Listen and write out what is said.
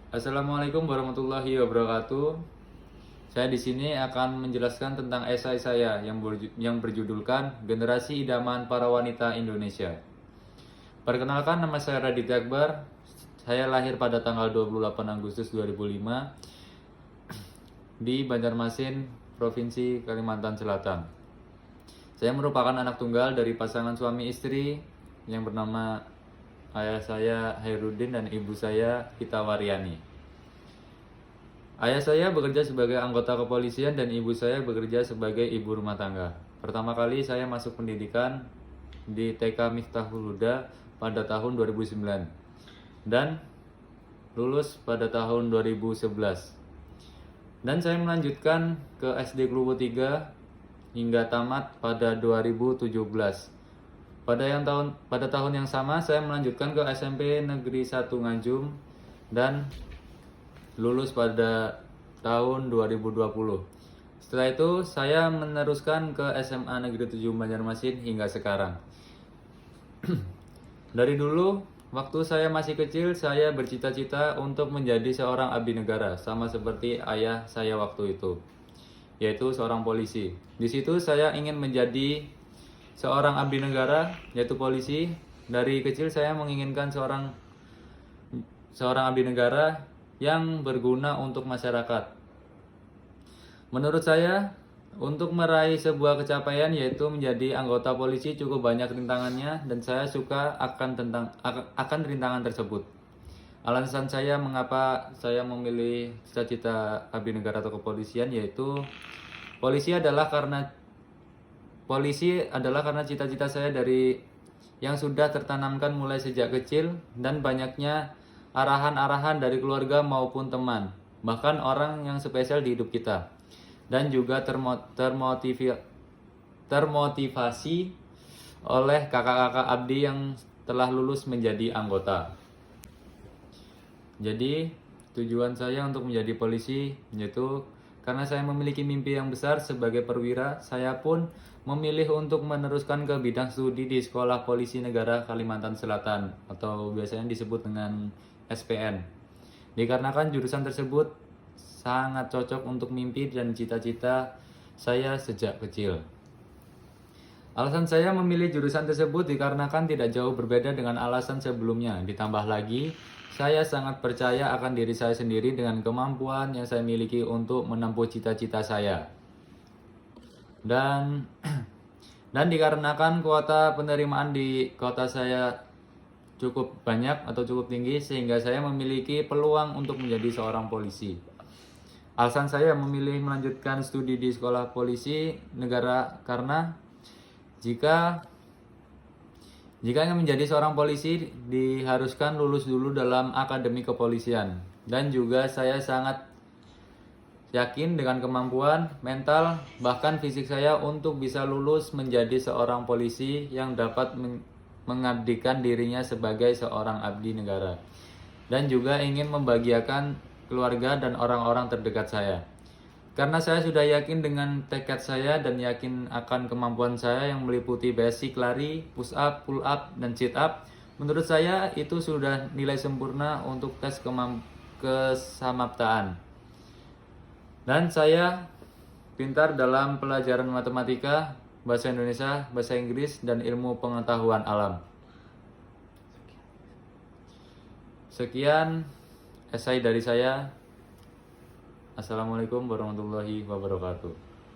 Assalamualaikum warahmatullahi wabarakatuh. Saya di sini akan menjelaskan tentang esai saya yang berjudulkan Generasi Idaman Para Wanita Indonesia. Perkenalkan, nama saya Raditya Akbar. Saya lahir pada tanggal 28 Agustus 2005 di Banjarmasin, Provinsi Kalimantan Selatan. Saya merupakan anak tunggal dari pasangan suami istri yang bernama ayah saya Hairudin dan ibu saya Ita Waryani. Ayah saya bekerja sebagai anggota kepolisian dan ibu saya bekerja sebagai ibu rumah tangga. Pertama kali saya masuk pendidikan di TK Miftahul Huda pada tahun 2009 dan lulus pada tahun 2011. Dan saya melanjutkan ke SD Kluwut 3 hingga tamat pada 2017. Pada tahun yang sama saya melanjutkan ke SMP Negeri 1 Nganjung dan lulus pada tahun 2020. Setelah itu saya meneruskan ke SMA Negeri 7 Banjarmasin hingga sekarang. Dari dulu, waktu saya masih kecil, saya bercita-cita untuk menjadi seorang abdi negara, sama seperti ayah saya waktu itu, yaitu seorang polisi. Di situ saya ingin menjadi seorang abdi negara, yaitu polisi. Dari kecil saya menginginkan seorang abdi negara yang berguna untuk masyarakat. Menurut saya, untuk meraih sebuah kecapaian yaitu menjadi anggota polisi cukup banyak rintangannya dan saya suka akan rintangan tersebut. Alasan saya mengapa saya memilih cita-cita abdi negara atau kepolisian yaitu polisi adalah karena cita-cita saya yang sudah tertanamkan mulai sejak kecil dan banyaknya arahan-arahan dari keluarga maupun teman, bahkan orang yang spesial di hidup kita, dan juga termotivasi oleh kakak-kakak abdi yang telah lulus menjadi anggota. Jadi tujuan saya untuk menjadi polisi yaitu karena saya memiliki mimpi yang besar sebagai perwira, saya pun memilih untuk meneruskan ke bidang studi di Sekolah Polisi Negara Kalimantan Selatan atau biasanya disebut dengan SPN. Dikarenakan jurusan tersebut sangat cocok untuk mimpi dan cita-cita saya sejak kecil. Alasan saya memilih jurusan tersebut dikarenakan tidak jauh berbeda dengan alasan sebelumnya. Ditambah lagi, saya sangat percaya akan diri saya sendiri dengan kemampuan yang saya miliki untuk menempuh cita-cita saya. Dan dikarenakan kuota penerimaan di kota saya cukup banyak atau cukup tinggi sehingga saya memiliki peluang untuk menjadi seorang polisi. Alasan saya memilih melanjutkan studi di Sekolah Polisi Negara karena jika ingin menjadi seorang polisi diharuskan lulus dulu dalam akademi kepolisian, dan juga saya sangat yakin dengan kemampuan mental bahkan fisik saya untuk bisa lulus menjadi seorang polisi yang dapat mengabdikan dirinya sebagai seorang abdi negara, dan juga ingin membahagiakan keluarga dan orang-orang terdekat saya. Karena saya sudah yakin dengan tekad saya dan yakin akan kemampuan saya yang meliputi basic lari, push up, pull up, dan sit up, menurut saya itu sudah nilai sempurna untuk tes kesamaptaan. Dan saya pintar dalam pelajaran matematika, bahasa Indonesia, bahasa Inggris, dan ilmu pengetahuan alam. Sekian esai dari saya. Assalamualaikum warahmatullahi wabarakatuh.